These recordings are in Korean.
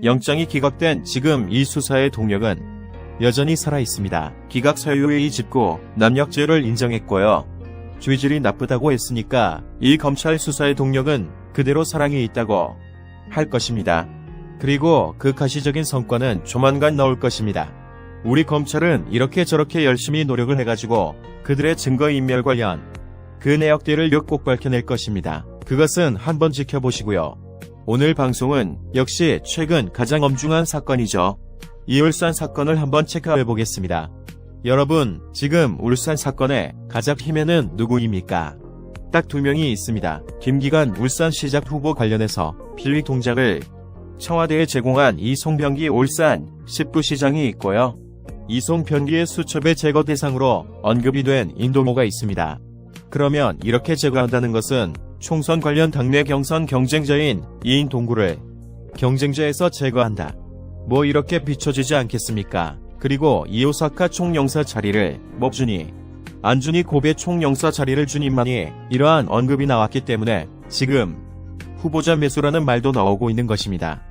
영장이 기각된 지금 이 수사의 동력은 여전히 살아있습니다. 기각 사유에 짚고 남력죄를 인정했고요. 죄질이 나쁘다고 했으니까 이 검찰 수사의 동력은 그대로 사랑이 있다고 할 것입니다. 그리고 그 가시적인 성과는 조만간 나올 것입니다. 우리 검찰은 이렇게 저렇게 열심히 노력을 해가지고 그들의 증거인멸 관련 그 내역들을 꼭 밝혀낼 것입니다. 그것은 한번 지켜보시고요. 오늘 방송은 역시 최근 가장 엄중한 사건이죠. 이 울산 사건을 한번 체크해 보겠습니다. 여러분, 지금 울산 사건의 가장 힘에는 누구입니까? 딱 두 명이 있습니다. 김기관 울산시장 후보 관련해서 비리 동작을 청와대에 제공한 이송병기 울산 10부시장이 있고요. 이송병기의 수첩의 제거 대상으로 언급이 된 임동호가 있습니다. 그러면 이렇게 제거한다는 것은 총선 관련 당내 경선 경쟁자인 이인동구를 경쟁자에서 제거한다. 뭐 이렇게 비춰지지 않겠습니까? 그리고 이오사카 총영사 자리를 주니 안준희 고배 총영사 자리를 주니만이 이러한 언급이 나왔기 때문에 지금 후보자 매수라는 말도 나오고 있는 것입니다.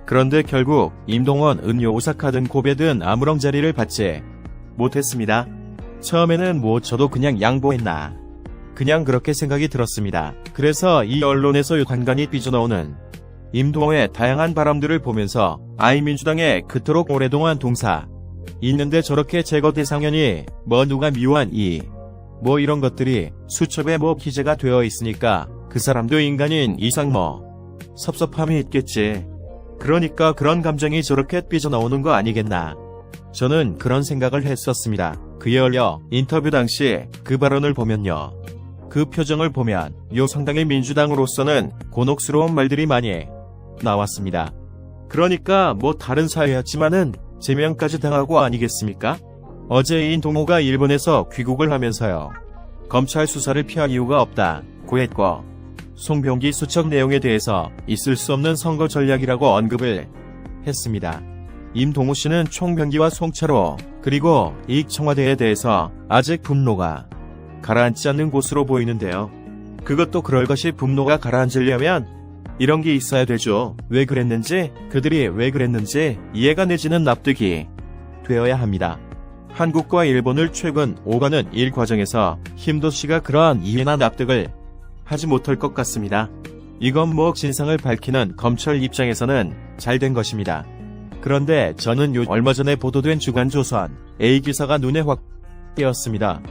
그런데 결국 임동원, 은요, 오사카 등 고배든 아무런 자리를 받지 못했습니다. 처음에는 저도 그냥 양보했나 그냥 그렇게 생각이 들었습니다. 그래서 이 언론에서 간간히 삐져나오는 임동호의 다양한 바람들을 보면서 민주당에 그토록 오랫동안 동사 있는데 저렇게 제거 대상연이 누가 미워한 이런 것들이 수첩에 기재가 되어 있으니까 그 사람도 인간인 이상 섭섭함이 있겠지. 그러니까 그런 감정이 저렇게 삐져나오는 거 아니겠나. 저는 그런 생각을 했었습니다. 그에 얼려 인터뷰 당시 그 발언을 보면요. 그 표정을 보면 상당히 민주당으로서는 곤혹스러운 말들이 많이 나왔습니다. 그러니까 다른 사회였지만은 제명까지 당하고 아니겠습니까? 어제 이인동호가 일본에서 귀국을 하면서요. 검찰 수사를 피할 이유가 없다고 했고 송병기 수첩 내용에 대해서 있을 수 없는 선거 전략이라고 언급을 했습니다. 임동호 씨는 총병기와 송차로 그리고 이익 청와대에 대해서 아직 분노가 가라앉지 않는 곳으로 보이는데요. 그것도 그럴 것이 분노가 가라앉으려면 이런 게 있어야 되죠. 왜 그랬는지, 그들이 왜 그랬는지 이해가 내지는 납득이 되어야 합니다. 한국과 일본을 최근 오가는 일 과정에서 힘도 씨가 그러한 이해나 납득을 하지 못할 것 같습니다. 이건 진상을 밝히는 검찰 입장에서는 잘 된 것입니다. 그런데 저는 얼마 전에 보도된 주간조선 A기사가 눈에 확 띄었습니다.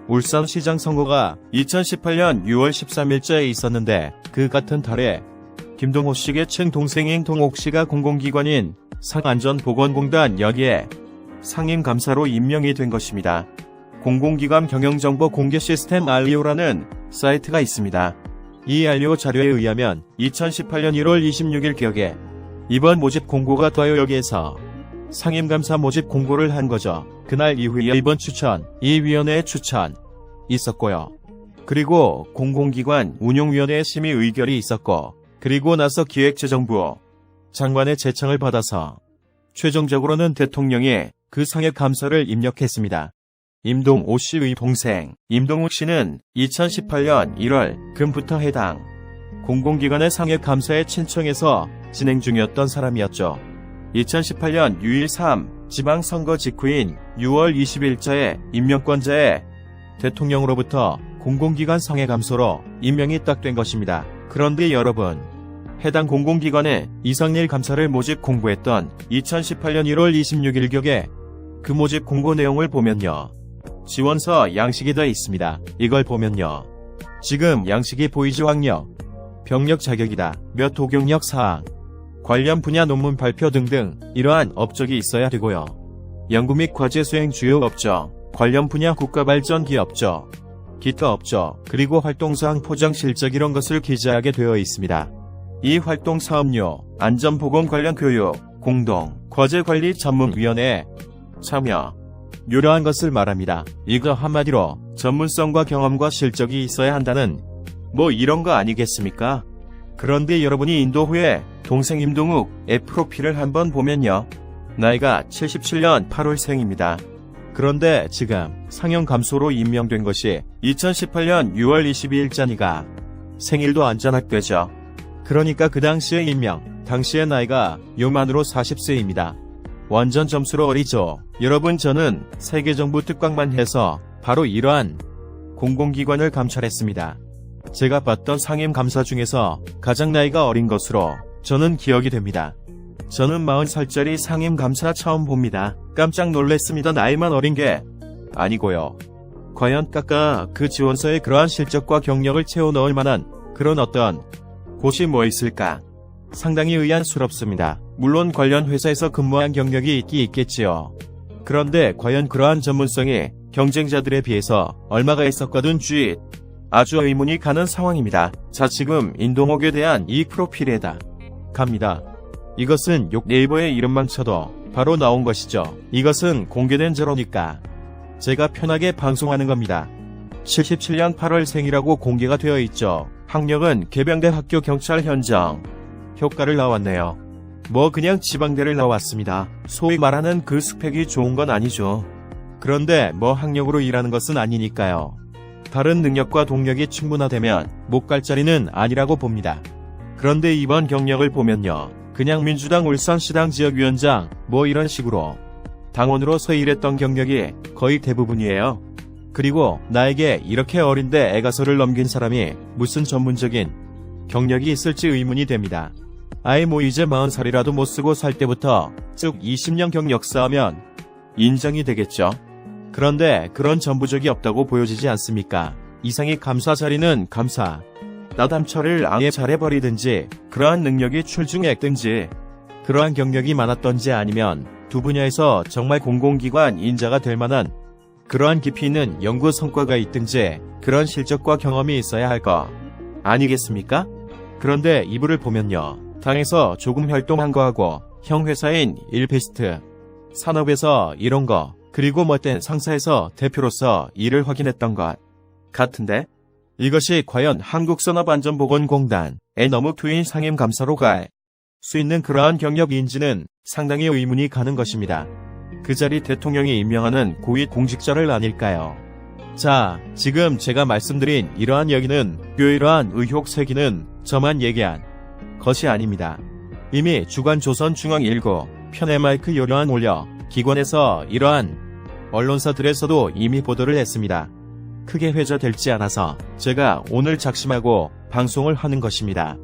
울산시장 선거가 2018년 6월 13일자에 있었는데 그 같은 달에 김동호 씨의 친동생인 동옥 씨가 공공기관인 상안전보건공단 여기에 상임감사로 임명이 된 것입니다. 공공기관 경영정보 공개 시스템 알리오라는 사이트가 있습니다. 이 알리오 자료에 의하면 2018년 1월 26일 격에 이번 모집 공고가 떠요. 여기에서 상임감사 모집 공고를 한 거죠. 그날 이후에 이번 추천, 이 위원회의 추천 있었고요. 그리고 공공기관 운용위원회 심의 의결이 있었고 그리고 나서 기획재정부 장관의 제청을 받아서 최종적으로는 대통령이 그 상임감사를 입력했습니다. 임동호 씨의 동생 임동욱 씨는 2018년 1월 금부터 해당 공공기관의 상임감사에 신청해서 진행 중이었던 사람이었죠. 2018년 6일 3 지방선거 직후인 6월 20일자에 임명권자에 대통령으로부터 공공기관 상해감사로 임명이 딱 된 것입니다. 그런데 여러분, 해당 공공기관에 이상일 감사를 모집 공고했던 2018년 1월 26일 격에 그 모집 공고 내용을 보면요. 지원서 양식이 더 있습니다. 이걸 보면요. 지금 양식이 보이죠. 학력, 병력 자격이다. 몇 도경력 사항, 관련 분야 논문 발표 등등 이러한 업적이 있어야 되고요. 연구 및 과제 수행 주요 업적, 관련 분야 국가발전 기업적, 기타 업적, 그리고 활동사항 포장 실적 이런 것을 기재하게 되어 있습니다. 이 활동 사업료, 안전보건 관련 교육, 공동, 과제관리 전문위원회 참여, 이러한 것을 말합니다. 이거 한마디로 전문성과 경험과 실적이 있어야 한다는 이런 거 아니겠습니까? 그런데 여러분이 인도 후에 동생 임동욱의 프로필을 한번 보면요. 나이가 77년 8월생입니다. 그런데 지금 상임감사로 임명된 것이 2018년 6월 22일자니까 생일도 안 전학되죠. 그러니까 그 당시의 임명 당시의 나이가 요만으로 40세입니다. 완전 점수로 어리죠. 여러분, 저는 세계정부 특강만 해서 바로 이러한 공공기관을 감찰했습니다. 제가 봤던 상임감사 중에서 가장 나이가 어린 것으로 저는 기억이 됩니다. 저는 40살짜리 상임감사 처음 봅니다. 깜짝 놀랐습니다. 나이만 어린 게 아니고요. 과연 그 지원서에 그러한 실적과 경력을 채워 넣을 만한 그런 어떤 곳이 뭐 있을까? 상당히 의아스럽습니다. 물론 관련 회사에서 근무한 경력이 있겠지요. 그런데 과연 그러한 전문성이 경쟁자들에 비해서 얼마가 있었거든지 아주 의문이 가는 상황입니다. 자, 지금 인동옥에 대한 이 프로필에다 갑니다. 이것은 네이버의 이름만 쳐도 바로 나온 것이죠. 이것은 공개된 자료니까 제가 편하게 방송하는 겁니다. 77년 8월생이라고 공개가 되어 있죠. 학력은 계병대 학교 경찰 현장. 효과를 나왔네요. 뭐 그냥 지방대를 나왔습니다. 소위 말하는 그 스펙이 좋은 건 아니죠. 그런데 뭐 학력으로 일하는 것은 아니니까요. 다른 능력과 동력이 충분하다면 못 갈 자리는 아니라고 봅니다. 그런데 이번 경력을 보면요. 그냥 민주당 울산시당 지역위원장 뭐 이런 식으로 당원으로서 일했던 경력이 거의 대부분이에요. 그리고 나에게 이렇게 어린데 애가서를 넘긴 사람이 무슨 전문적인 경력이 있을지 의문이 됩니다. 아예 뭐 이제 40살이라도 못 쓰고 살 때부터 쭉 20년 경력 쌓으면 인정이 되겠죠. 그런데 그런 전부적이 없다고 보여지지 않습니까? 이상이 감사 자리는 감사, 나담처를 아예 잘해버리든지 그러한 능력이 출중했든지 그러한 경력이 많았던지 아니면 두 분야에서 정말 공공기관 인자가 될 만한 그러한 깊이 있는 연구 성과가 있든지 그런 실적과 경험이 있어야 할 거 아니겠습니까? 그런데 이분을 보면요. 당에서 조금 활동한 거하고 형 회사인 일베스트 산업에서 이런 거 그리고 못된 상사에서 대표로서 일을 확인했던 것 같은데 이것이 과연 한국산업안전보건공단에 너무 투인 상임감사로 갈 수 있는 그러한 경력인지는 상당히 의문이 가는 것입니다. 그 자리 대통령이 임명하는 고위 공직자를 아닐까요? 자, 지금 제가 말씀드린 이러한 여기는 이러한 의혹 세기는 저만 얘기한 것이 아닙니다. 이미 주간조선중앙일보 편에 마이크 요령안 올려 기관에서 이러한 언론사들에서도 이미 보도를 했습니다. 크게 회자될지 않아서 제가 오늘 작심하고 방송을 하는 것입니다.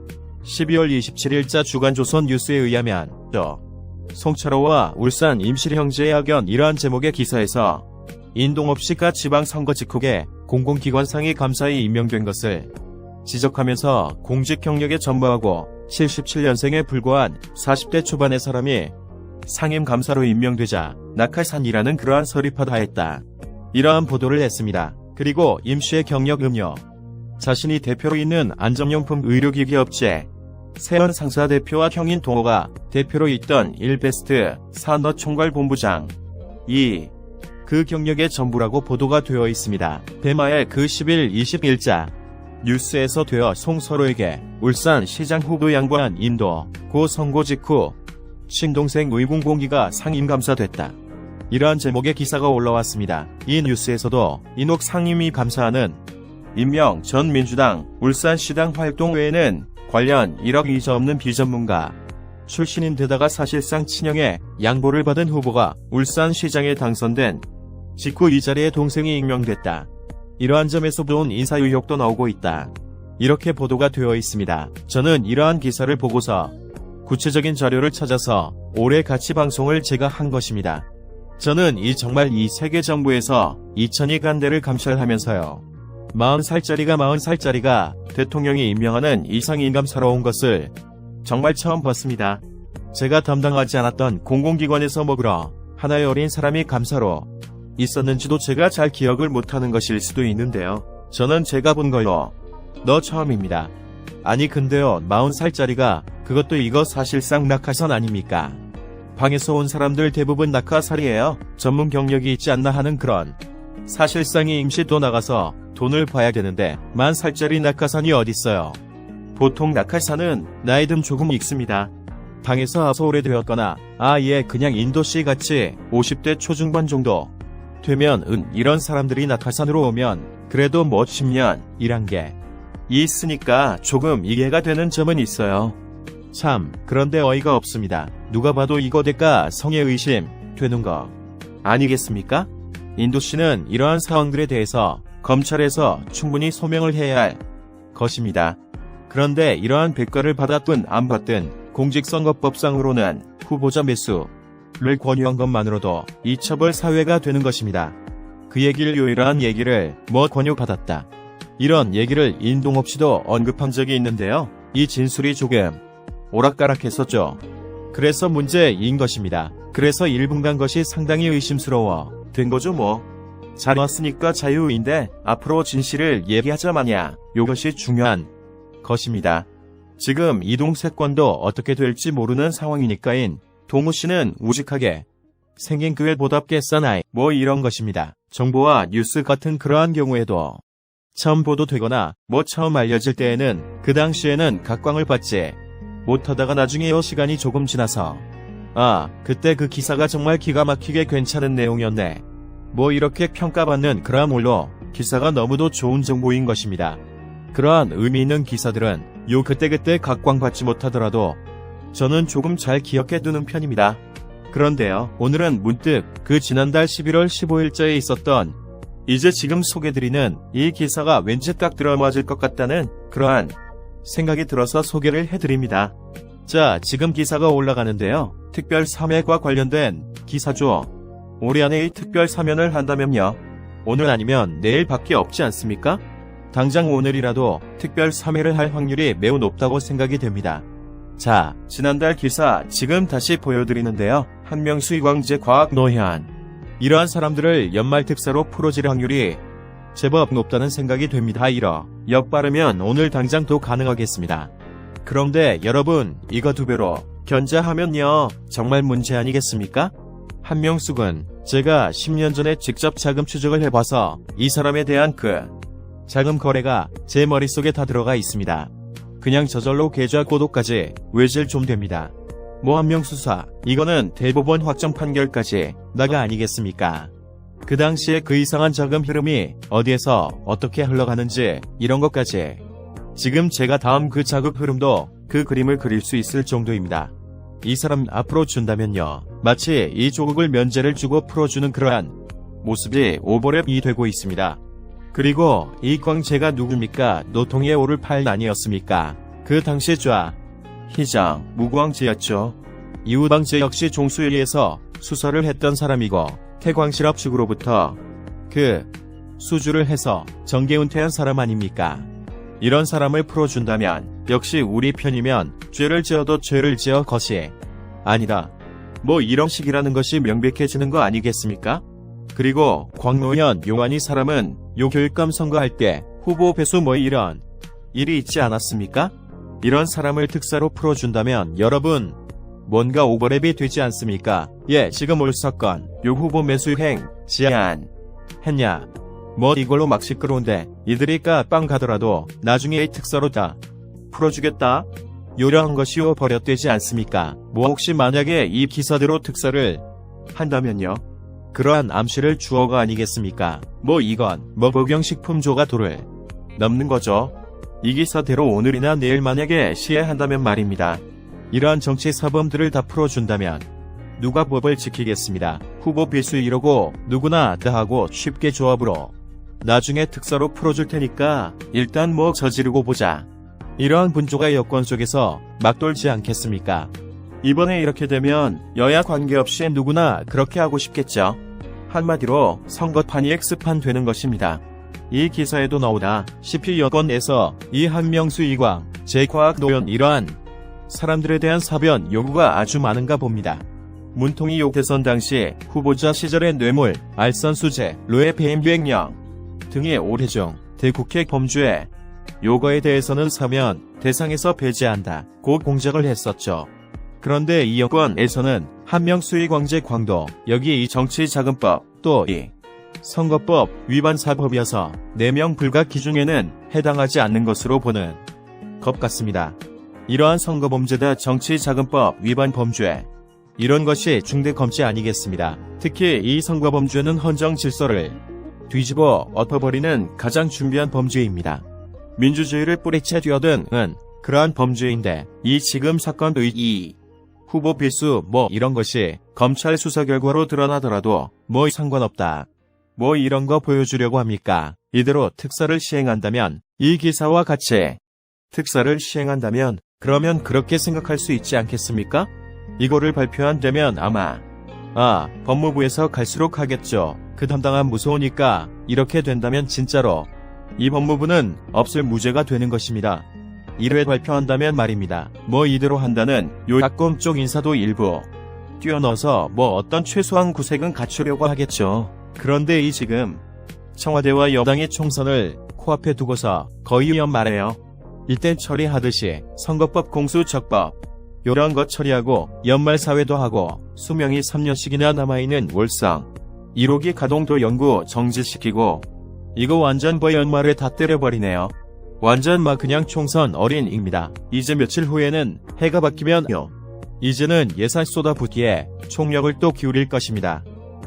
12월 27일자 주간조선 뉴스에 의하면 송철호와 울산 임실 형제의 악연 이러한 제목의 기사에서 인동업 씨가 지방선거 직후에 공공기관 상위 감사에 임명된 것을 지적하면서 공직 경력에 전무하고 77년생에 불과한 40대 초반의 사람이 상임감사로 임명되자 낙하산이라는 그러한 설이파다 했다. 이러한 보도를 했습니다. 그리고 임 씨의 경력 음료 자신이 대표로 있는 안전용품 의료기기 업체 세연 상사 대표와 형인 동호가 대표로 있던 일베스트 산업총괄본부장 그 경력의 전부라고 보도가 되어 있습니다. 대마의 그 10일 21자 뉴스에서 되어 송서로에게 울산시장 후보 양보한 인도 고 선고 직후 친동생 의공공기가 상임감사됐다. 이러한 제목의 기사가 올라왔습니다. 이 뉴스에서도 인옥 상임위 감사하는 임명 전 민주당 울산시당 활동 외에는 관련 1억 이자 없는 비전문가 출신인데다가 사실상 친형의 양보를 받은 후보가 울산시장에 당선된 직후 이 자리에 동생이 임명됐다. 이러한 점에서 온 인사 의혹도 나오고 있다. 이렇게 보도가 되어 있습니다. 저는 이러한 기사를 보고서 구체적인 자료를 찾아서 올해 같이 방송을 제가 한 것입니다. 저는 정말 이 세계 정부에서 2002 간대를 감찰하면서요. 40살짜리가 대통령이 임명하는 이상임감사로 온 것을 정말 처음 봤습니다. 제가 담당하지 않았던 공공기관에서 먹으러 하나의 어린 사람이 감사로 있었는지도 제가 잘 기억을 못하는 것일 수도 있는데요. 저는 제가 본 걸로 너 처음입니다. 아니 근데요 40살짜리가 그것도 이거 사실상 낙하산 아닙니까? 방에서 온 사람들 대부분 낙하살이에요. 전문 경력이 있지 않나 하는 그런 사실상이 임시도 나가서 돈을 봐야 되는데 40살짜리 낙하산이 어딨어요. 보통 낙하산은 나이 좀 조금 익습니다. 방에서 와서 오래되었거나 그냥 인도씨 같이 50대 초중반 정도 되면 이런 사람들이 낙하산으로 오면 그래도 뭐 10년 일한 게 있으니까 조금 이해가 되는 점은 있어요. 참, 그런데 어이가 없습니다. 누가 봐도 이거 대가 성의 의심 되는 거 아니겠습니까? 인도씨는 이러한 사항들에 대해서 검찰에서 충분히 소명을 해야 할 것입니다. 그런데 이러한 백과를 받았든 안 받든 공직선거법상으로는 후보자 매수를 권유한 것만으로도 이처벌 사회가 되는 것입니다. 그 얘기를 유일한 얘기를 권유받았다. 이런 얘기를 인동업 씨도 언급한 적이 있는데요. 이 진술이 조금 오락가락했었죠. 그래서 문제인 것입니다. 그래서 1분 간 것이 상당히 의심스러워 된 거죠 뭐. 잘 왔으니까 자유인데 앞으로 진실을 얘기하자 마냐. 이것이 중요한 것입니다. 지금 이동세권도 어떻게 될지 모르는 상황이니까인 동우 씨는 우직하게 생긴 그의 보답게 싸나이 이런 것입니다. 정보와 뉴스 같은 그러한 경우에도 처음 보도되거나 처음 알려질 때에는 그 당시에는 각광을 받지 못하다가 나중에요 시간이 조금 지나서 그때 그 기사가 정말 기가 막히게 괜찮은 내용이었네 이렇게 평가받는 그야말로 기사가 너무도 좋은 정보인 것입니다. 그러한 의미 있는 기사들은 그때그때 각광받지 못하더라도 저는 조금 잘 기억해 두는 편입니다. 그런데요, 오늘은 문득 그 지난달 11월 15일자에 있었던 이제 지금 소개드리는 이 기사가 왠지 딱 들어맞을 것 같다는 그러한 생각이 들어서 소개를 해드립니다. 자, 지금 기사가 올라가는데요. 특별 사면과 관련된 기사죠. 올해 안에 이 특별 사면을 한다면요. 오늘 아니면 내일밖에 없지 않습니까? 당장 오늘이라도 특별 사면을 할 확률이 매우 높다고 생각이 됩니다. 자, 지난달 기사 지금 다시 보여드리는데요. 한명수 이광재 과학노현. 이러한 사람들을 연말 특사로 풀어질 확률이 제법 높다는 생각이 됩니다. 이러 역바르면 오늘 당장도 가능하겠습니다. 그런데 여러분, 이거 2배로 견자하면요. 정말 문제 아니겠습니까? 한명숙은 제가 10년 전에 직접 자금 추적을 해봐서 이 사람에 대한 그 자금 거래가 제 머릿속에 다 들어가 있습니다. 그냥 저절로 계좌 고도까지 외질 좀 됩니다. 한명수사, 이거는 대법원 확정 판결까지 나가 아니겠습니까? 그 당시에 그 이상한 자금 흐름이 어디에서 어떻게 흘러가는지 이런 것까지 지금 제가 다음 그 자금 흐름도 그 그림을 그릴 수 있을 정도입니다. 이 사람 앞으로 준다면요. 마치 이 조국을 면제를 주고 풀어주는 그러한 모습이 오버랩이 되고 있습니다. 그리고 이광재가 누굽니까? 노통의 오를 팔 아니었습니까? 그 당시 희장 무광재였죠. 이우광재 역시 종수위에서 수사를 했던 사람이고 태광실업 측으로부터 그 수주를 해서 정계 은퇴한 사람 아닙니까? 이런 사람을 풀어준다면 역시 우리 편이면 죄를 지어도 죄를 지어 것이 아니다. 이런 식이라는 것이 명백해지는 거 아니겠습니까? 그리고 광노현 용환이 사람은 교육감 선거할 때 후보 배수 이런 일이 있지 않았습니까? 이런 사람을 특사로 풀어준다면 여러분 뭔가 오버랩이 되지 않습니까? 지금 올 사건 후보 매수행 지안 했냐? 이걸로 막 시끄러운데 이들이 빵 가더라도 나중에 이 특사로 다 풀어주겠다? 요령한 것이 버렸되지 않습니까? 혹시 만약에 이 기사대로 특사를 한다면요? 그러한 암시를 주어가 아니겠습니까? 이건 복용식품조가 도를 넘는 거죠. 이 기사대로 오늘이나 내일 만약에 시해한다면 말입니다. 이러한 정치 사범들을 다 풀어준다면 누가 법을 지키겠습니다. 후보 비수 이러고 누구나 다 하고 쉽게 조합으로 나중에 특사로 풀어줄 테니까 일단 저지르고 보자. 이러한 분조가 여권 속에서 막 돌지 않겠습니까? 이번에 이렇게 되면 여야 관계없이 누구나 그렇게 하고 싶겠죠. 한마디로 선거판이 X판 되는 것입니다. 이 기사에도 나오다시피 여권에서 이 한명수 이광 제과학노현 이러한 사람들에 대한 사변 요구가 아주 많은가 봅니다. 문통이 대선 당시 후보자 시절의 뇌물, 알선 수재, 로의 배임행령 등의 올해중 대국회 범죄 요거에 대해서는 사면 대상에서 배제한다고 공작을 했었죠. 그런데 이 여권에서는 한명수 이광재 광도 여기 이 정치자금법 또 이 선거법 위반 사법이어서 4명 불가 기준에는 해당하지 않는 것으로 보는 것 같습니다. 이러한 선거범죄다 정치자금법 위반 범죄 이런 것이 중대검죄 아니겠습니다. 특히 이 선거범죄는 헌정 질서를 뒤집어 엎어버리는 가장 중대한 범죄입니다. 민주주의를 뿌리채 뛰어든 그러한 범죄인데 이 지금 사건의 이 후보 필수 이런 것이 검찰 수사 결과로 드러나더라도 상관없다. 이런 거 보여주려고 합니까? 이대로 특사를 시행한다면 이 기사와 같이 특사를 시행한다면 그러면 그렇게 생각할 수 있지 않겠습니까? 이거를 발표한다면 아마 법무부에서 갈수록 하겠죠. 그 담당한 무서우니까 이렇게 된다면 진짜로 이 법무부는 없을 무죄가 되는 것입니다. 1회 발표한다면 말입니다. 이대로 한다는 요야권 쪽 인사도 일부 뛰어넣어서 어떤 최소한 구색은 갖추려고 하겠죠. 그런데 이 지금 청와대와 여당의 총선을 코앞에 두고서 거의 연말에요. 이때 처리하듯이 선거법 공수처법 요런 것 처리하고 연말 사회도 하고 수명이 3년씩이나 남아있는 월성 1호기 가동도 연구 정지시키고 이거 완전 연말에 다 때려버리네요. 완전 그냥 총선 어린입니다. 이제 며칠 후에는 해가 바뀌면요. 이제는 예산 쏟아붓기에 총력을 또 기울일 것입니다.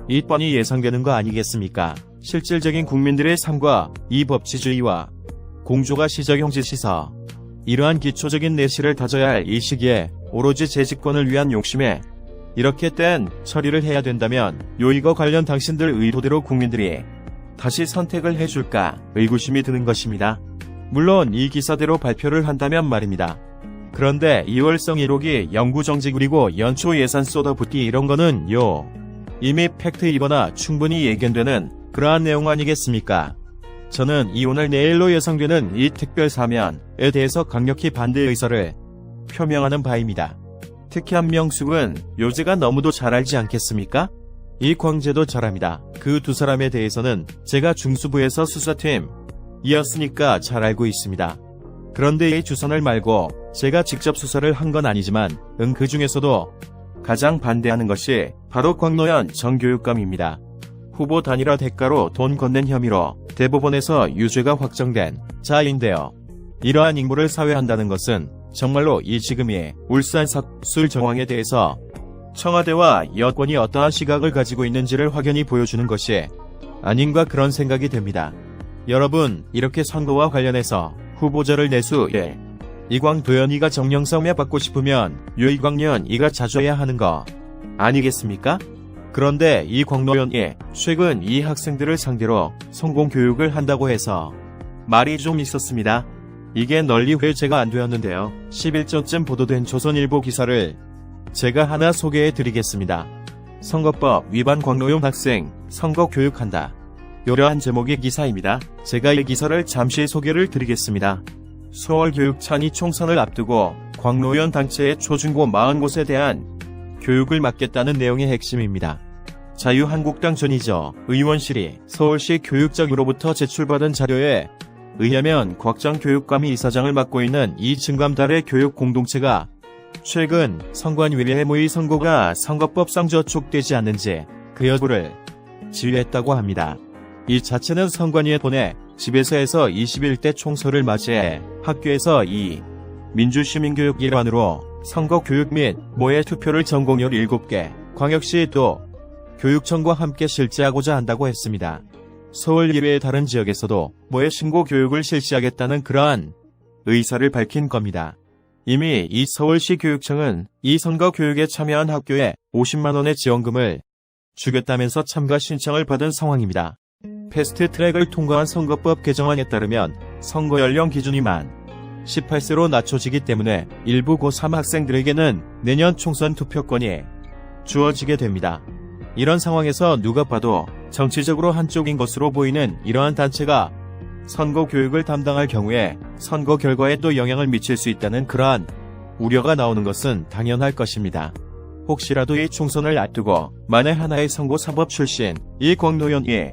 이 뻔히 예상되는 거 아니겠습니까? 실질적인 국민들의 삶과 이 법치주의와 공조가 시적용지 시서 이러한 기초적인 내실을 다져야 할 이 시기에 오로지 재집권을 위한 욕심에 이렇게 땐 처리를 해야 된다면 이거 관련 당신들 의도대로 국민들이 다시 선택을 해줄까 의구심이 드는 것입니다. 물론 이 기사대로 발표를 한다면 말입니다. 그런데 2월성 1호기 영구정지 그리고 연초 예산 쏟아붓기 이런 거는 이미 팩트이거나 충분히 예견되는 그러한 내용 아니겠습니까? 저는 오늘 내일로 예상되는 이 특별사면에 대해서 강력히 반대 의사를 표명하는 바입니다. 특히 한명숙은 요제가 너무도 잘 알지 않겠습니까? 이 광재도 잘합니다. 그 두 사람에 대해서는 제가 중수부에서 수사팀이었으니까 잘 알고 있습니다. 그런데 이 주선을 말고 제가 직접 수사를 한 건 아니지만 그 중에서도 가장 반대하는 것이 바로 광노현 전 교육감입니다. 후보 단일화 대가로 돈 건넨 혐의로 대법원에서 유죄가 확정된 자인데요. 이러한 인물을 사회한다는 것은 정말로 이 지금의 울산 삭술 정황에 대해서 청와대와 여권이 어떠한 시각을 가지고 있는지를 확연히 보여주는 것이 아닌가 그런 생각이 듭니다. 여러분, 이렇게 선거와 관련해서 후보자를 내수해 이광도연이가 정령섬에 받고 싶으면 이광년이가 자줘야 하는 거 아니겠습니까? 그런데 이 광노연이 최근 이 학생들을 상대로 성공교육을 한다고 해서 말이 좀 있었습니다. 이게 널리 회자가 안 되었는데요. 11전쯤 보도된 조선일보 기사를 제가 하나 소개해 드리겠습니다. 선거법 위반 광노연 학생 선거교육한다. 요러한 제목의 기사입니다. 제가 이 기사를 잠시 소개를 드리겠습니다. 서울교육청이 총선을 앞두고 광노연 단체의 초중고 40곳에 대한 교육을 맡겠다는 내용의 핵심입니다. 자유한국당 전이죠. 의원실이 서울시 교육청으로부터 제출받은 자료에 의하면 곽정 교육감이 이사장을 맡고 있는 이 증감달의 교육 공동체가 최근 선관위의 모의 선고가 선거법상 저촉되지 않는지 그 여부를 지휘했다고 합니다. 이 자체는 선관위에 보내 집에서 해서 21대 총선을 맞이해 학교에서 이 민주시민교육 일환으로 선거교육 및 모의 투표를 전공률 7개, 광역시 도 교육청과 함께 실시하고자 한다고 했습니다. 서울 이외의 다른 지역에서도 모의 신고 교육을 실시하겠다는 그러한 의사를 밝힌 겁니다. 이미 이 서울시 교육청은 이 선거교육에 참여한 학교에 50만원의 지원금을 주겠다면서 참가 신청을 받은 상황입니다. 패스트트랙을 통과한 선거법 개정안에 따르면 선거 연령 기준이 만 18세로 낮춰지기 때문에 일부 고3 학생들에게는 내년 총선 투표권이 주어지게 됩니다. 이런 상황에서 누가 봐도 정치적으로 한쪽인 것으로 보이는 이러한 단체가 선거 교육을 담당할 경우에 선거 결과에 또 영향을 미칠 수 있다는 그러한 우려가 나오는 것은 당연할 것입니다. 혹시라도 이 총선을 앞두고 만에 하나의 선거사법 출신 이 광노연이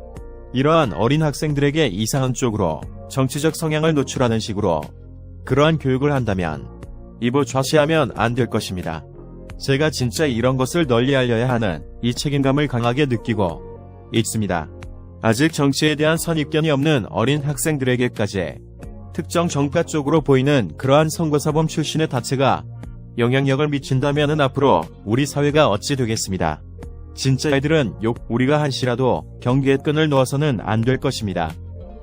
이러한 어린 학생들에게 이상한 쪽으로 정치적 성향을 노출하는 식으로 그러한 교육을 한다면 이보 좌시하면 안 될 것입니다. 제가 진짜 이런 것을 널리 알려야 하는 이 책임감을 강하게 느끼고 있습니다. 아직 정치에 대한 선입견이 없는 어린 학생들에게까지 특정 정파 쪽으로 보이는 그러한 선거사범 출신의 단체가 영향력을 미친다면은 앞으로 우리 사회가 어찌 되겠습니다. 진짜 애들은 우리가 한시라도 경계의 끈을 놓아서는 안 될 것입니다.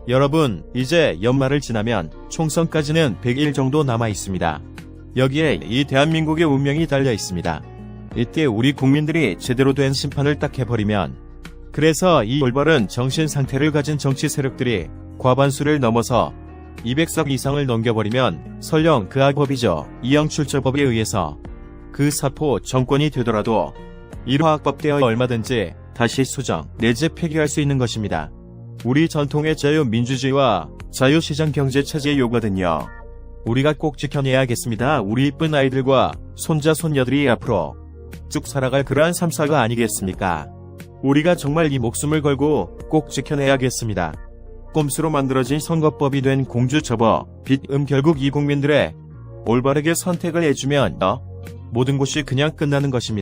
여러분, 이제 연말을 지나면 총선까지는 100일 정도 남아 있습니다. 여기에 이 대한민국의 운명이 달려 있습니다. 이때 우리 국민들이 제대로 된 심판을 딱 해버리면, 그래서 이 올바른 정신 상태를 가진 정치 세력들이 과반수를 넘어서 200석 이상을 넘겨버리면 설령 그 악법이죠. 이영출처법에 의해서 그 사포 정권이 되더라도 일화학법되어 얼마든지 다시 수정 내지 폐기할 수 있는 것입니다. 우리 전통의 자유민주주의와 자유시장 경제 체제의 요거든요. 우리가 꼭 지켜내야겠습니다. 우리 이쁜 아이들과 손자 손녀들이 앞으로 쭉 살아갈 그러한 삶사가 아니겠습니까? 우리가 정말 이 목숨을 걸고 꼭 지켜내야겠습니다. 꼼수로 만들어진 선거법이 된 공주처법, 결국 이 국민들의 올바르게 선택을 해주면 모든 것이 그냥 끝나는 것입니다.